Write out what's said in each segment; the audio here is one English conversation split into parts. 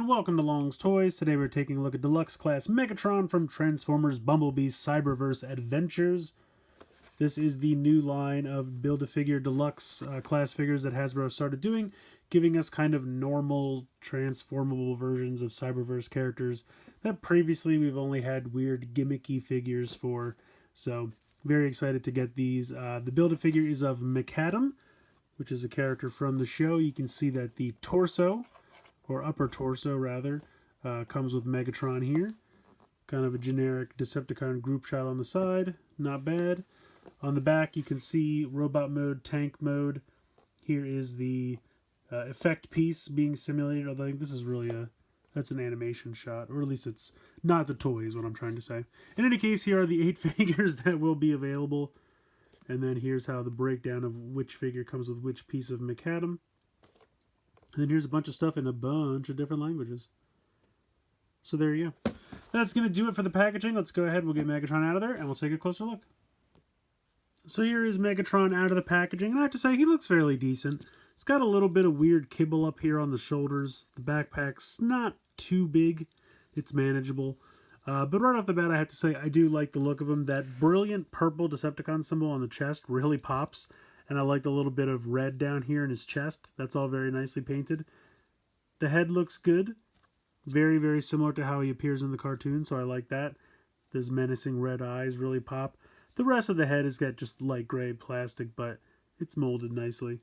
everyone, welcome to Long's Toys. Today we're taking a look at Deluxe class Megatron from Transformers Bumblebee Cyberverse Adventures. This is the new line of Build-A-Figure Deluxe class figures that Hasbro started doing, giving us kind of normal transformable versions of Cyberverse characters that previously we've only had weird gimmicky figures for. So very excited to get these. The Build-A-Figure is of Megatron, which is a character from the show. You can see that the torso, or upper torso rather, comes with Megatron here. Kind of a generic Decepticon group shot on the side, not bad. On the back you can see robot mode, tank mode. Here is the effect piece being simulated, although I think this is really that's an animation shot, or at least it's not the toy is what I'm trying to say. In any case, here are the 8 figures that will be available. And then here's how the breakdown of which figure comes with which piece of Megatron. And then here's a bunch of stuff in a bunch of different languages. So there you go. That's going to do it for the packaging. Let's go ahead, we'll get Megatron out of there, and we'll take a closer look. So here is Megatron out of the packaging, and I have to say, he looks fairly decent. It's got a little bit of weird kibble up here on the shoulders. The backpack's not too big. It's manageable. But right off the bat, I have to say, I do like the look of him. That brilliant purple Decepticon symbol on the chest really pops. And I like the little bit of red down here in his chest. That's all very nicely painted. The head looks good. Very, very similar to how he appears in the cartoon, so I like that. Those menacing red eyes really pop. The rest of the head has got just light gray plastic, but it's molded nicely.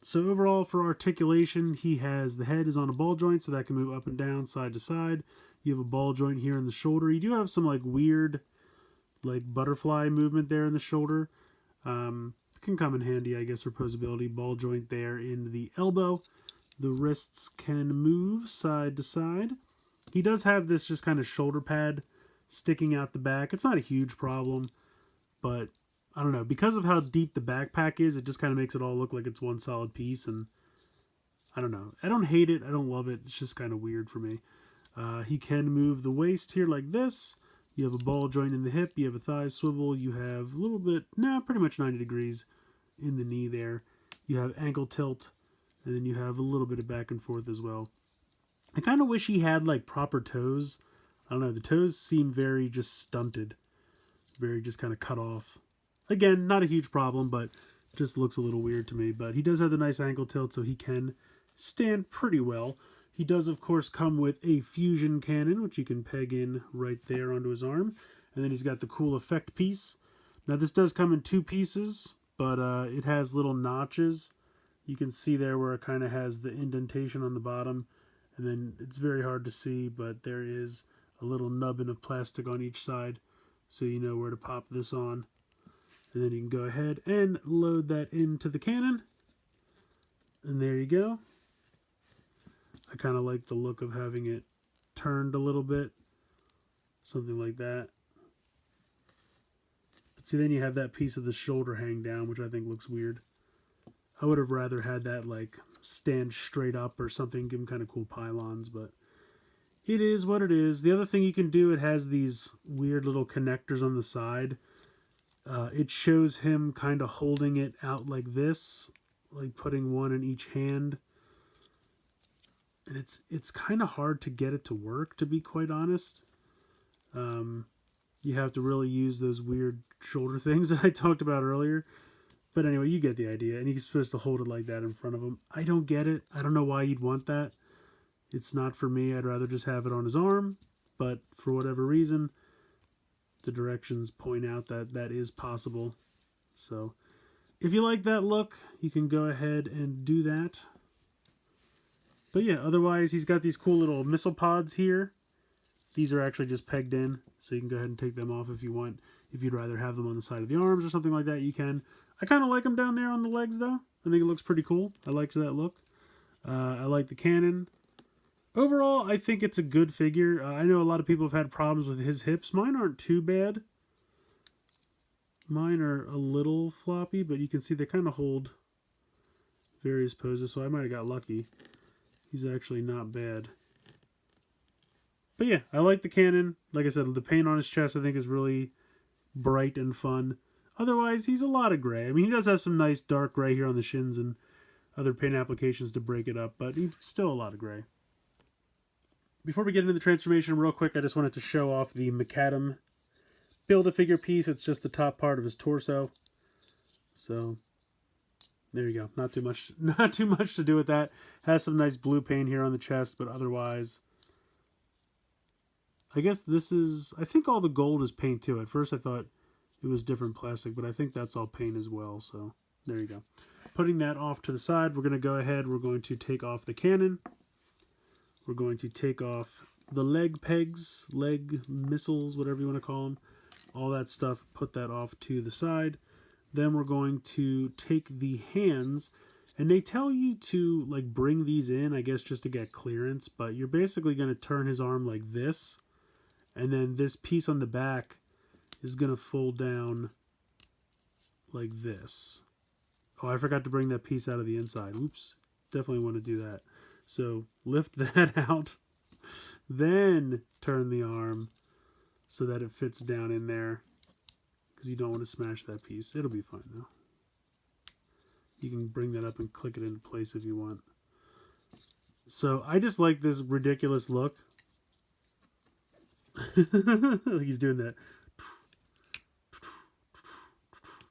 So overall, for articulation, he has the head is on a ball joint, so that can move up and down, side to side. You have a ball joint here in the shoulder. You do have some like weird, like butterfly movement there in the shoulder. Can come in handy, I guess, for posability. Ball joint there in the elbow. The wrists can move side to side. He does have this just kind of shoulder pad sticking out the back. It's not a huge problem, but I don't know. Because of how deep the backpack is, it just kind of makes it all look like it's one solid piece, and I don't know. I don't hate it. I don't love it. It's just kind of weird for me. He can move the waist here like this. You have a ball joint in the hip. You have a thigh swivel. You have a little bit, pretty much 90 degrees in the knee there. You have ankle tilt, and then you have a little bit of back and forth as well. I kind of wish he had like proper toes. I don't know. The toes seem very just stunted. Very just kind of cut off. Again, not a huge problem, but just looks a little weird to me. But he does have the nice ankle tilt, so he can stand pretty well. He does, of course, come with a fusion cannon, which you can peg in right there onto his arm. And then he's got the cool effect piece. Now, this does come in 2 pieces, but it has little notches. You can see there where it kind of has the indentation on the bottom. And then it's very hard to see, but there is a little nubbin of plastic on each side, so you know where to pop this on. And then you can go ahead and load that into the cannon. And there you go. I kind of like the look of having it turned a little bit. Something like that. But see, then you have that piece of the shoulder hang down, which I think looks weird. I would have rather had that like stand straight up or something, give him kind of cool pylons, but it is what it is. The other thing you can do, it has these weird little connectors on the side. It shows him kind of holding it out like this, like putting one in each hand. And it's kind of hard to get it to work, to be quite honest. You have to really use those weird shoulder things that I talked about earlier. But anyway, you get the idea. And he's supposed to hold it like that in front of him. I don't get it. I don't know why you'd want that. It's not for me. I'd rather just have it on his arm. But for whatever reason, the directions point out that that is possible. So if you like that look, you can go ahead and do that. But yeah, otherwise he's got these cool little missile pods here. These are actually just pegged in, so you can go ahead and take them off if you want. If you'd rather have them on the side of the arms or something like that, you can. I kind of like them down there on the legs, though. I think it looks pretty cool. I liked that look. I like the cannon. Overall, I think it's a good figure. I know a lot of people have had problems with his hips. Mine aren't too bad. Mine are a little floppy, but you can see they kind of hold various poses, so I might have got lucky. He's actually not bad. But yeah, I like the cannon. Like I said, the paint on his chest I think is really bright and fun. Otherwise, he's a lot of gray. I mean, he does have some nice dark gray here on the shins and other paint applications to break it up, but still a lot of gray. Before we get into the transformation real quick, I just wanted to show off the Macadam Build-A-Figure piece. It's just the top part of his torso. So there you go. Not too much to do with that. Has some nice blue paint here on the chest, but otherwise, I guess this is, I think all the gold is paint too. At first I thought it was different plastic, but I think that's all paint as well. So there you go. Putting that off to the side, we're going to go ahead. We're going to take off the cannon. We're going to take off the leg pegs, leg missiles, whatever you want to call them. All that stuff, put that off to the side. Then we're going to take the hands, and they tell you to like bring these in, I guess just to get clearance, but you're basically going to turn his arm like this, and then this piece on the back is going to fold down like this. Oh, I forgot to bring that piece out of the inside. Oops, definitely want to do that. So lift that out, then turn the arm so that it fits down in there, because you don't want to smash that piece. It'll be fine though. You can bring that up and click it into place if you want. So I just like this ridiculous look. Like he's doing that.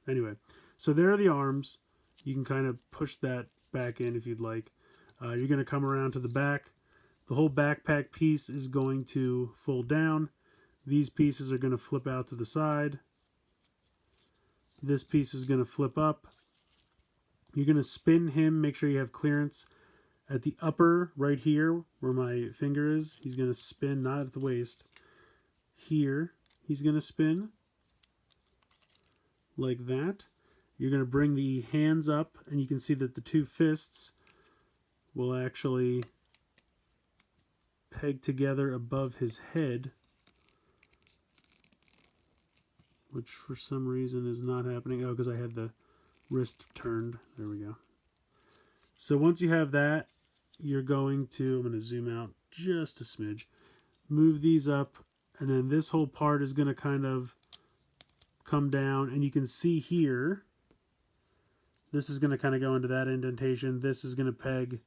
Anyway, so there are the arms. You can kind of push that back in if you'd like. You're going to come around to the back. The whole backpack piece is going to fold down. These pieces are going to flip out to the side. This piece is going to flip up. You're going to spin him. Make sure you have clearance at the upper right here where my finger is. He's going to spin, not at the waist. Here, he's going to spin like that. You're going to bring the hands up, and you can see that the two fists will actually peg together above his head, which for some reason is not happening. Oh, because I had the wrist turned. There we go. So once you have that, you're going to, I'm going to zoom out just a smidge, move these up, and then this whole part is going to kind of come down, and you can see here, this is going to kind of go into that indentation. This is going to peg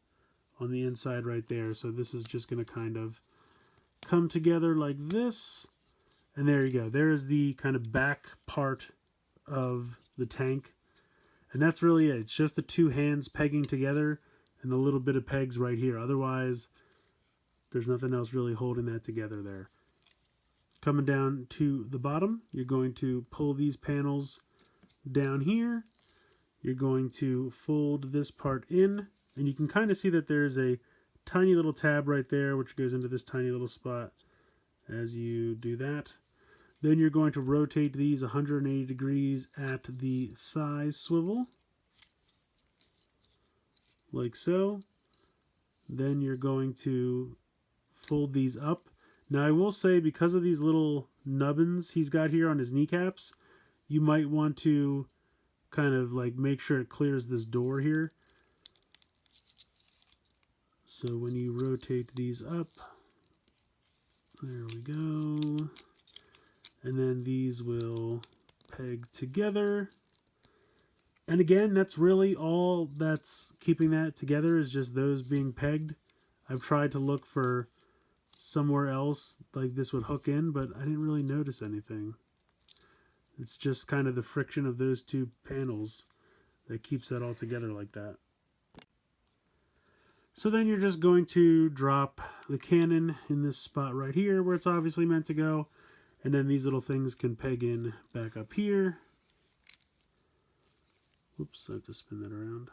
on the inside right there. So this is just going to kind of come together like this. And there you go. There is the kind of back part of the tank. And that's really it. It's just the two hands pegging together and the little bit of pegs right here. Otherwise, there's nothing else really holding that together there. Coming down to the bottom, you're going to pull these panels down here. You're going to fold this part in, and you can kind of see that there's a tiny little tab right there, which goes into this tiny little spot as you do that. Then you're going to rotate these 180 degrees at the thigh swivel, like so. Then you're going to fold these up. Now I will say, because of these little nubbins he's got here on his kneecaps, you might want to kind of like make sure it clears this door here. So when you rotate these up, there we go. And then these will peg together. And again, that's really all that's keeping that together, is just those being pegged. I've tried to look for somewhere else like this would hook in, but I didn't really notice anything. It's just kind of the friction of those two panels that keeps that all together like that. So then you're just going to drop the cannon in this spot right here where it's obviously meant to go. And then these little things can peg in back up here. Whoops, I have to spin that around.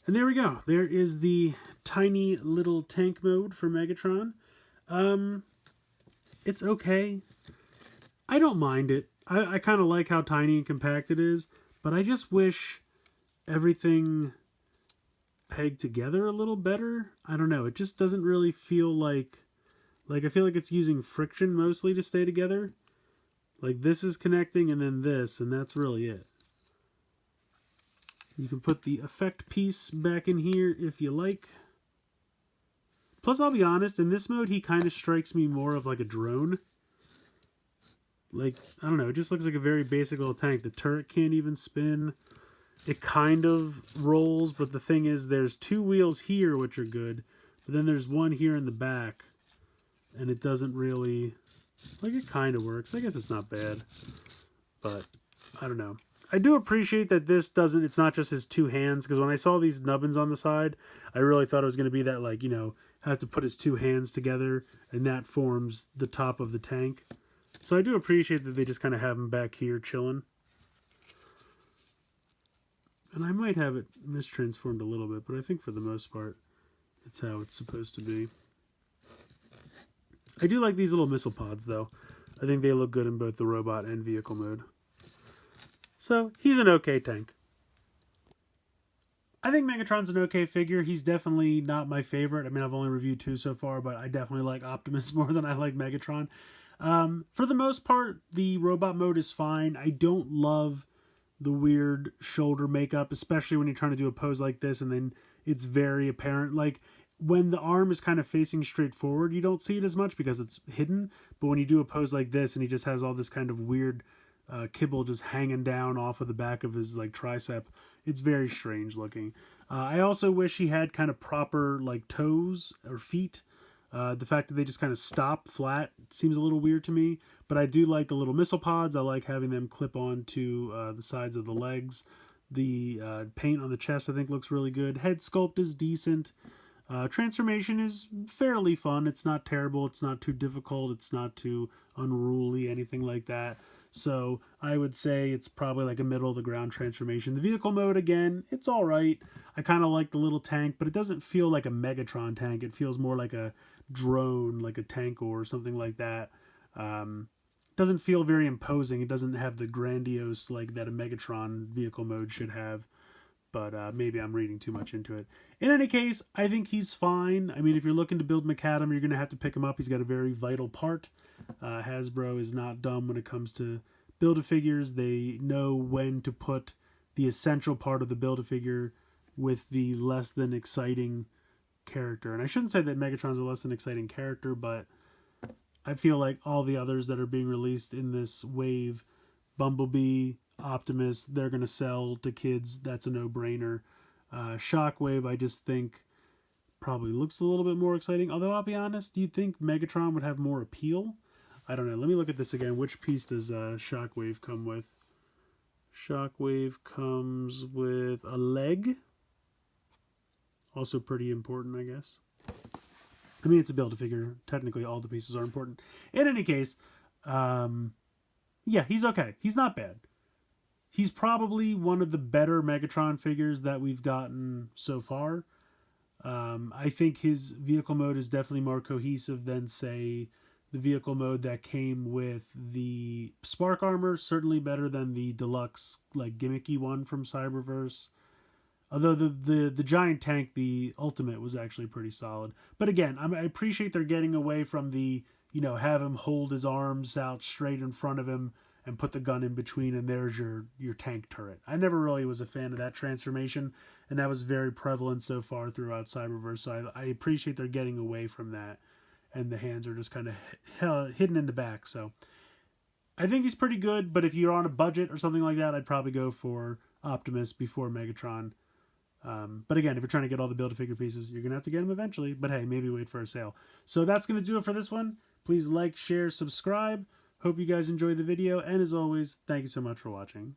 And there we go. There is the tiny little tank mode for Megatron. It's okay. I don't mind it. I kind of like how tiny and compact it is, but I just wish everything pegged together a little better. I don't know. It just doesn't really feel like I feel like it's using friction mostly to stay together. Like this is connecting and then this, and that's really it. You can put the effect piece back in here if you like. Plus, I'll be honest, in this mode, he kind of strikes me more of like a drone. Like, I don't know, it just looks like a very basic little tank. The turret can't even spin. it kind of rolls, but the thing is there's two wheels here which are good, but then there's one here in the back, and it doesn't really, like, it kind of works. I guess it's not bad, but I don't know. I do appreciate that this doesn't, it's not just his two hands, because when I saw these nubbins on the side, I really thought it was going to be that, like, you know, have to put his two hands together, and that forms the top of the tank. So I do appreciate that they just kind of have him back here chilling. And I might have it mistransformed a little bit, but I think for the most part, it's how it's supposed to be. I do like these little missile pods, though. I think they look good in both the robot and vehicle mode. So, he's an okay tank. I think Megatron's an okay figure. He's definitely not my favorite. I mean, I've only reviewed 2 so far, but I definitely like Optimus more than I like Megatron. For the most part, the robot mode is fine. I don't love the weird shoulder makeup, especially when you're trying to do a pose like this, and then it's very apparent. Like, when the arm is kind of facing straight forward, you don't see it as much because it's hidden. But when you do a pose like this, and he just has all this kind of weird kibble just hanging down off of the back of his like tricep, it's very strange looking. I also wish he had kind of proper like toes or feet. The fact that they just kind of stop flat seems a little weird to me, but I do like the little missile pods. I like having them clip on to the sides of the legs. The paint on the chest I think looks really good. Head sculpt is decent. Transformation is fairly fun. It's not terrible. It's not too difficult. It's not too unruly, anything like that. So I would say it's probably like a middle of the ground transformation. The vehicle mode, again, it's all right. I kind of like the little tank, but it doesn't feel like a Megatron tank. It feels more like a drone, like a tank or something like that. Doesn't feel very imposing. It doesn't have the grandiose like that a Megatron vehicle mode should have. But maybe I'm reading too much into it. In any case, I think he's fine. I mean, if you're looking to build McAdam, you're going to have to pick him up. He's got a very vital part. Hasbro is not dumb when it comes to Build-A-Figures. They know when to put the essential part of the Build-A-Figure with the less than exciting character. And I shouldn't say that Megatron's a less than exciting character, but I feel like all the others that are being released in this wave, Bumblebee, Optimus, they're going to sell to kids. That's a no-brainer. Shockwave, I just think, probably looks a little bit more exciting. Although, I'll be honest, do you think Megatron would have more appeal? I don't know. Let me look at this again. Which piece does Shockwave come with? Shockwave comes with a leg. Also pretty important, I guess. I mean, it's a Build-A-Figure. Technically, all the pieces are important. In any case, yeah, he's okay. He's not bad. He's probably one of the better Megatron figures that we've gotten so far. I think his vehicle mode is definitely more cohesive than, say, the vehicle mode that came with the Spark Armor. Certainly better than the Deluxe, like, gimmicky one from Cyberverse. Although the giant tank, the Ultimate, was actually pretty solid. But again, I appreciate they're getting away from the, you know, have him hold his arms out straight in front of him and put the gun in between, and there's your tank turret. I never really was a fan of that transformation, and that was very prevalent so far throughout Cyberverse, so I appreciate they're getting away from that, and the hands are just kind of hidden in the back, so I think he's pretty good, but if you're on a budget or something like that, I'd probably go for Optimus before Megatron. But again, if you're trying to get all the Build-A-Figure pieces, you're going to have to get them eventually, but hey, maybe wait for a sale. So that's going to do it for this one. Please like, share, subscribe. Hope you guys enjoyed the video, and as always, thank you so much for watching.